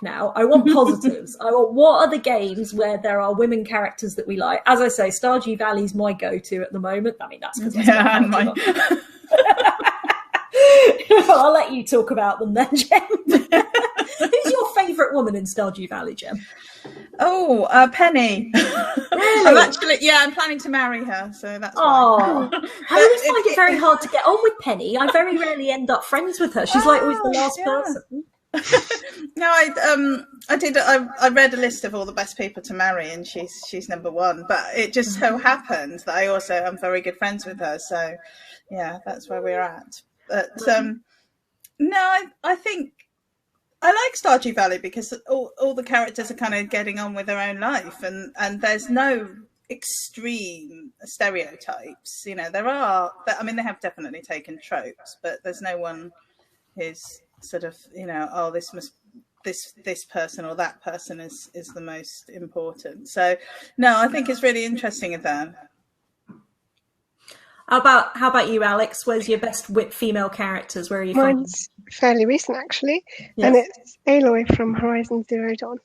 now. I want positives. I want, what are the games where there are women characters that we like? As I say, Stardew Valley's my go-to at the moment. I mean, that's because I'll let you talk about them then, Jem. Who's your favourite woman in Stardew Valley, Jem? Oh, Penny. Really? I'm planning to marry her, so that's why. I always find it very hard to get on with Penny. I very rarely end up friends with her. She's like always the last person. No, I read a list of all the best people to marry, and she's number one. But it just so happens that I also am very good friends with her. So, yeah, that's where we're at. But no, I think I like Stardew Valley because all the characters are kind of getting on with their own life, and there's no extreme stereotypes. You know, there are. I mean, they have definitely taken tropes, but there's no one who's sort of, you know, oh, this person or that person is the most important. So no, I think it's really interesting of them. How about you, Alex? Where's your best female characters? Where are you from? Mine's fairly recent, actually, and it's Aloy from Horizon Zero Dawn.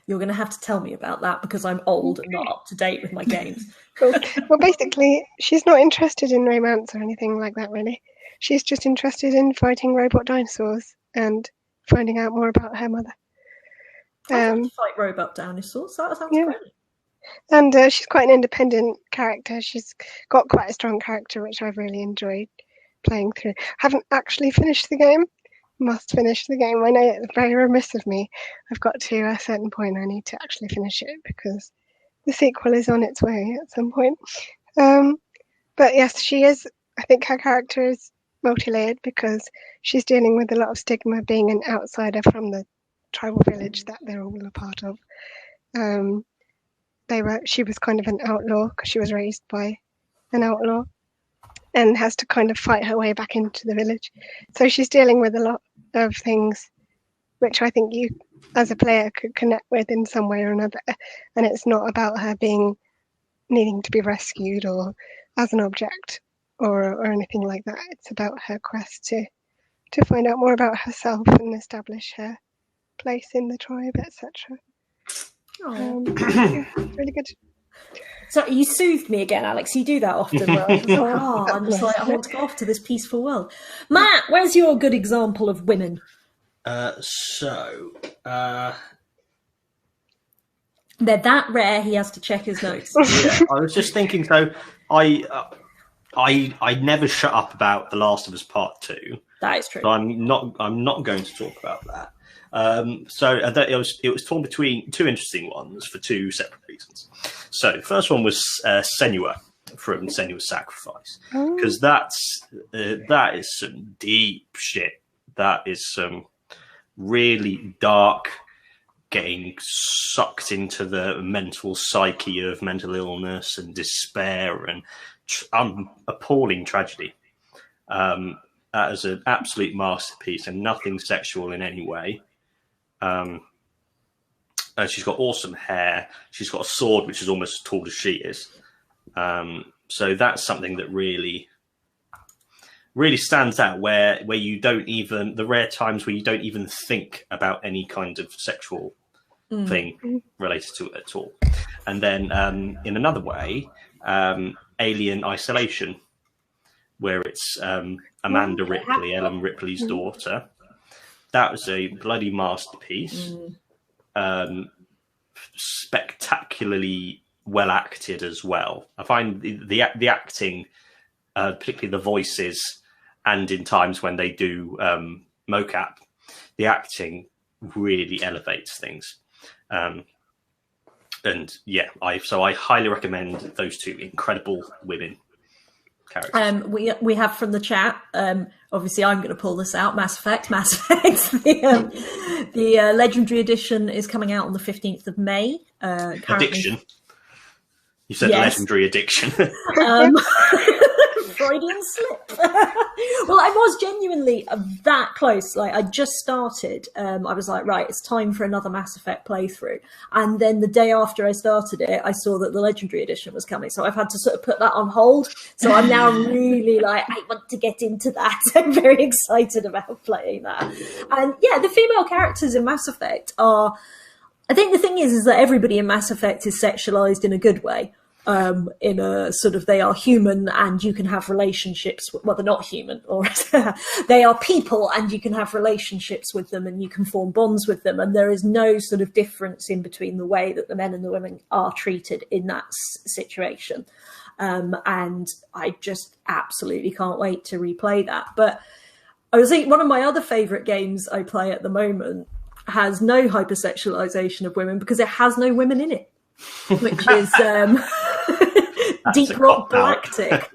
You're going to have to tell me about that because I'm old and not up to date with my games. Cool. Well, basically, she's not interested in romance or anything like that, really. She's just interested in fighting robot dinosaurs and finding out more about her mother. Fight robot dinosaurs? That sounds great. And she's quite an independent character. She's got quite a strong character, which I've really enjoyed playing through. Haven't actually finished the game. Must finish the game. I know it's very remiss of me. I've got to a certain point. I need to actually finish it because the sequel is on its way at some point. But yes, she is. I think her character is multi-layered because she's dealing with a lot of stigma being an outsider from the tribal village that they're all a part of. She was kind of an outlaw because she was raised by an outlaw and has to kind of fight her way back into the village. So she's dealing with a lot of things which I think you as a player could connect with in some way or another. And it's not about her needing to be rescued or as an object or anything like that. It's about her quest to find out more about herself and establish her place in the tribe, etc. It's really good. So you soothed me again, Alex. You do that often. Where I'm just like, I want to go off to this peaceful world. Matt, where's your good example of women? They're that rare. He has to check his notes. Yeah, I was just thinking. So I never shut up about The Last of Us Part 2. That is true. So I'm not going to talk about that. So it was torn between two interesting ones for two separate reasons. So the first one was Senua from Senua's Sacrifice, because that is some deep shit. That is some really dark, getting sucked into the mental psyche of mental illness and despair and appalling tragedy. That is an absolute masterpiece and nothing sexual in any way. She's got awesome hair. She's got a sword which is almost as tall as she is. So that's something that really stands out. Where you don't even, the rare times where you don't even think about any kind of sexual thing related to it at all. And then in another way, Alien Isolation, where it's Amanda Ripley, Ellen Ripley's daughter. That was a bloody masterpiece. Spectacularly well acted as well. I find the acting, particularly the voices, and in times when they do mocap, the acting really elevates things. And yeah, I highly recommend those two incredible women characters. We have from the chat. Obviously, I'm going to pull this out. Mass Effect. The Legendary Edition is coming out on the 15th of May. Addiction. You said yes. Legendary Addiction. Freudian slip. Well, I was genuinely that close. Like, I just started. I was like, right, it's time for another Mass Effect playthrough. And then the day after I started it, I saw that the Legendary Edition was coming. So I've had to sort of put that on hold. So I'm now really like, I want to get into that. I'm very excited about playing that. And yeah, the female characters in Mass Effect are... I think the thing is that everybody in Mass Effect is sexualized in a good way. In a sort of, they are human and you can have relationships with, well, they're not human, or they are people and you can have relationships with them and you can form bonds with them. And there is no sort of difference in between the way that the men and the women are treated in that situation. And I just absolutely can't wait to replay that. But I was thinking one of my other favorite games I play at the moment has no hypersexualization of women because it has no women in it, which is Deep Rock Galactic.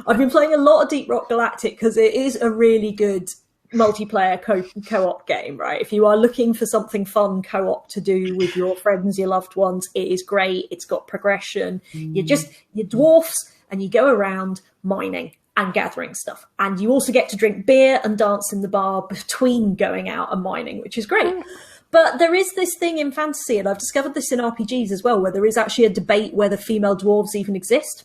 I've been playing a lot of Deep Rock Galactic because it is a really good multiplayer co-op game, right? If you are looking for something fun co-op to do with your friends, your loved ones, it is great. It's got progression. You're dwarfs and you go around mining and gathering stuff. And you also get to drink beer and dance in the bar between going out and mining, which is great. But there is this thing in fantasy, and I've discovered this in RPGs as well, where there is actually a debate whether female dwarves even exist.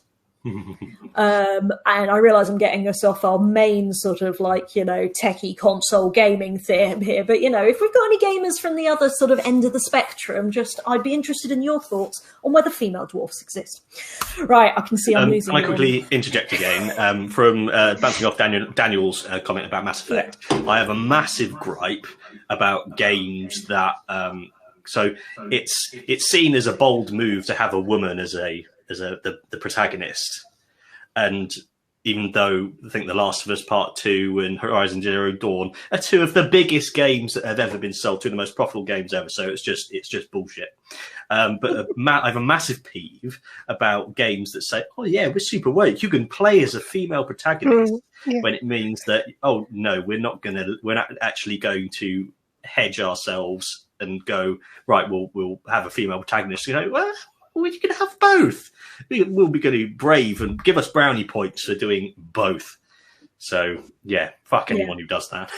And I realise I'm getting us off our main sort of like, you know, techie console gaming theme here. But, you know, if we've got any gamers from the other sort of end of the spectrum, I'd be interested in your thoughts on whether female dwarfs exist. Right, I can see I'm losing. Can I quickly interject again from bouncing off Daniel's comment about Mass Effect? Yeah. I have a massive gripe about games that so it's seen as a bold move to have a woman as the protagonist, and even though I think The Last of Us Part 2 and Horizon Zero Dawn are two of the biggest games that have ever been sold, two of the most profitable games ever, so it's just bullshit. But I have a massive peeve about games that say, "Oh yeah, we're super woke. You can play as a female protagonist," when it means that, oh no, we're not actually going to hedge ourselves and go, right, we'll have a female protagonist. You know, well, you can have both. We'll be going to be brave and give us brownie points for doing both. So yeah, fuck anyone who does that.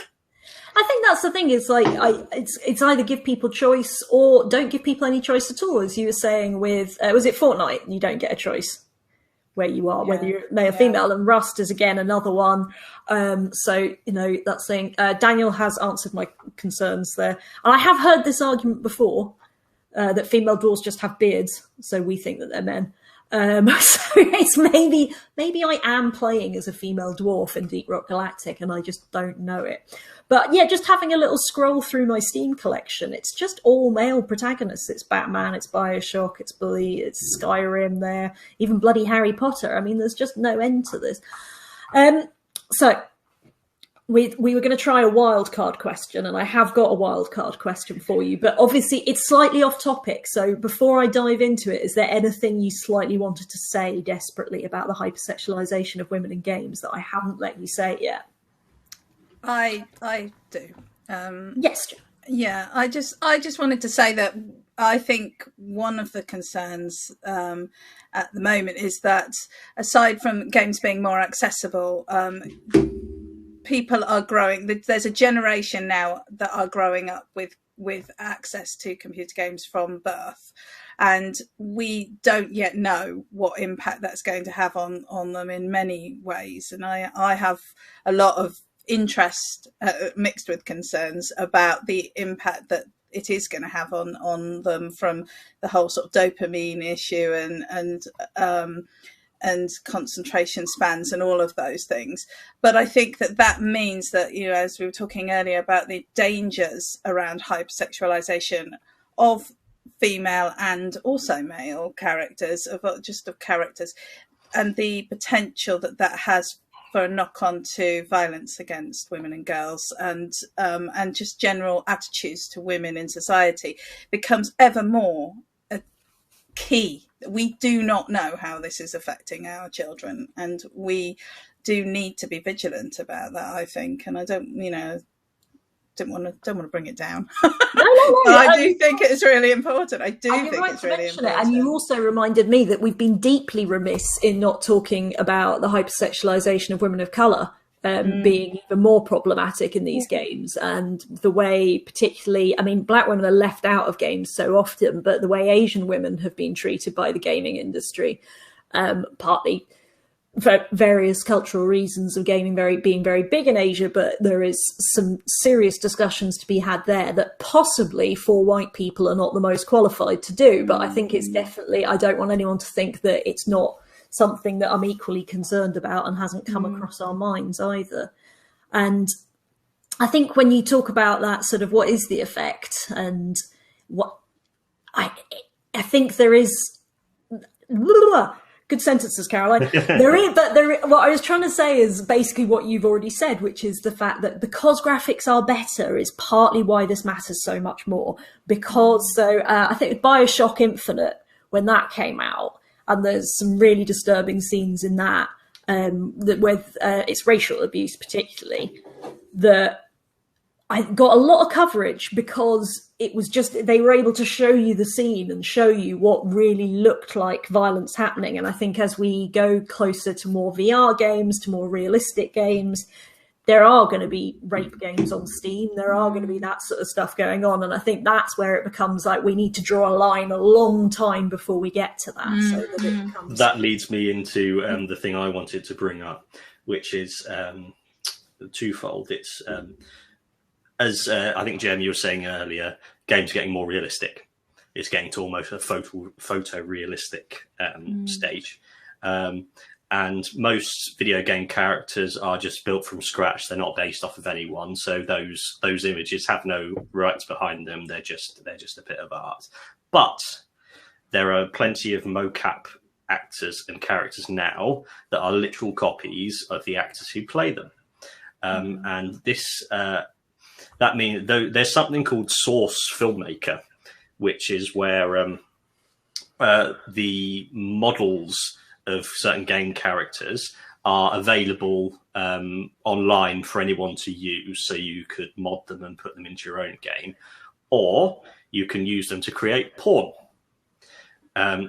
I think that's the thing. Is like it's either give people choice or don't give people any choice at all. As you were saying with was it Fortnite? You don't get a choice where you are, whether you're male or female. And Rust is again another one. So you know that's the thing. Daniel has answered my concerns there, and I have heard this argument before. That female dwarves just have beards, so we think that they're men. So it's maybe I am playing as a female dwarf in Deep Rock Galactic and I just don't know it. But yeah, just having a little scroll through my Steam collection, it's just all male protagonists. It's Batman, it's Bioshock, it's Bully, it's Skyrim there, even bloody Harry Potter. I mean, there's just no end to this. So we were going to try a wildcard question, and I have got a wildcard question for you, but obviously it's slightly off topic. So before I dive into it, is there anything you slightly wanted to say desperately about the hypersexualization of women in games that I haven't let you say yet? I do. Yes, Jo. Yeah, I just wanted to say that I think one of the concerns at the moment is that aside from games being more accessible, people are growing. There's a generation now that are growing up with access to computer games from birth, and we don't yet know what impact that's going to have on them in many ways. And I have a lot of interest mixed with concerns about the impact that it is going to have on them, from the whole sort of dopamine issue and concentration spans and all of those things. But I think that means that, you know, as we were talking earlier about the dangers around hypersexualization of female and also male characters, of characters, and the potential that has for a knock-on to violence against women and girls, and just general attitudes to women in society, becomes ever more a key. We do not know how this is affecting our children, and we do need to be vigilant about that, I think. And I don't, you know, don't want to bring it down. No. I do think it's really important. I do think right it's really important. And you also reminded me that we've been deeply remiss in not talking about the hypersexualization of women of colour being even more problematic in these games, and the way, particularly, I mean, black women are left out of games so often, but the way Asian women have been treated by the gaming industry, partly for various cultural reasons of gaming being very big in Asia, but there is some serious discussions to be had there that possibly for white people are not the most qualified to do. But I think it's definitely, I don't want anyone to think that it's not something that I'm equally concerned about and hasn't come across our minds either. And I think when you talk about that sort of what is the effect, and what I think there is... Good sentences, Caroline. What I was trying to say is basically what you've already said, which is the fact that because graphics are better is partly why this matters so much more. Because I think BioShock Infinite, when that came out, and there's some really disturbing scenes in that, with its racial abuse particularly, that I got a lot of coverage because it was just, they were able to show you the scene and show you what really looked like violence happening. And I think as we go closer to more VR games, to more realistic games, there are going to be rape games on Steam. There are going to be that sort of stuff going on. And I think that's where it becomes like we need to draw a line a long time before we get to that. So that it becomes... That leads me into the thing I wanted to bring up, which is twofold. It's... as I think, Jem, you were saying earlier, games are getting more realistic. It's getting to almost a photorealistic stage. And most video game characters are just built from scratch. They're not based off of anyone. So those images have no rights behind them. They're just a bit of art. But there are plenty of mocap actors and characters now that are literal copies of the actors who play them. And this... that means there's something called source filmmaker, which is where the models of certain game characters are available online for anyone to use. So you could mod them and put them into your own game, or you can use them to create porn.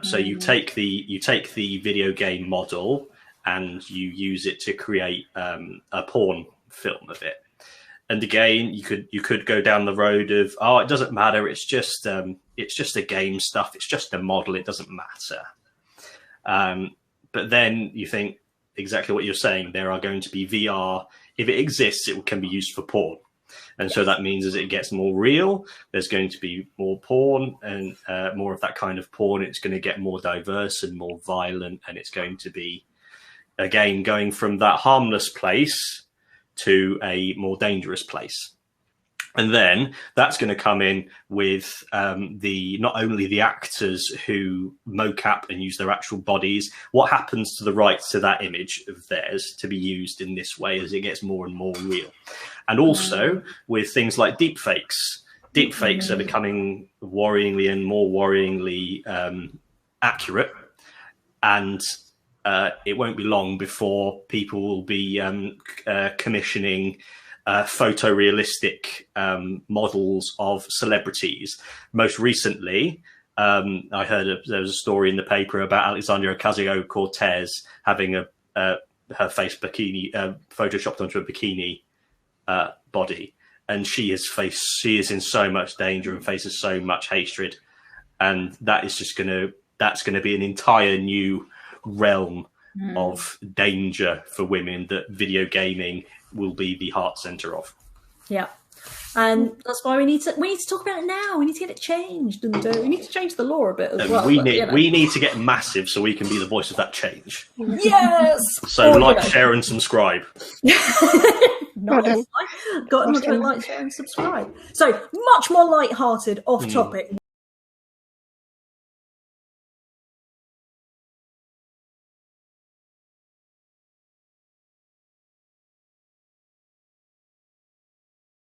So you take the video game model and you use it to create a porn film of it. And again, you could go down the road of, oh, it doesn't matter. It's just a game stuff. It's just a model. It doesn't matter. But then you think exactly what you're saying. There are going to be VR. If it exists, it can be used for porn. And so that means as it gets more real, there's going to be more porn and more of that kind of porn. It's going to get more diverse and more violent. And it's going to be, again, going from that harmless place to a more dangerous place. And then that's going to come in with not only the actors who mocap and use their actual bodies, what happens to the rights to that image of theirs to be used in this way as it gets more and more real. And also with things like deepfakes. Deepfakes are becoming worryingly and more worryingly accurate. And it won't be long before people will be commissioning photorealistic models of celebrities. Most recently, I heard there was a story in the paper about Alexandria Ocasio-Cortez having her face bikini photoshopped onto a bikini body, and she is in so much danger and faces so much hatred, and that's going to be an entire new realm of danger for women that video gaming will be the heart center of. Yeah, and that's why we need to talk about it now. We need to get it changed, and we need to change the law a bit as well. We need to get massive so we can be the voice of that change. Yes. So share, and subscribe. Nice. Got to like, share, and subscribe. So much more light-hearted, off topic.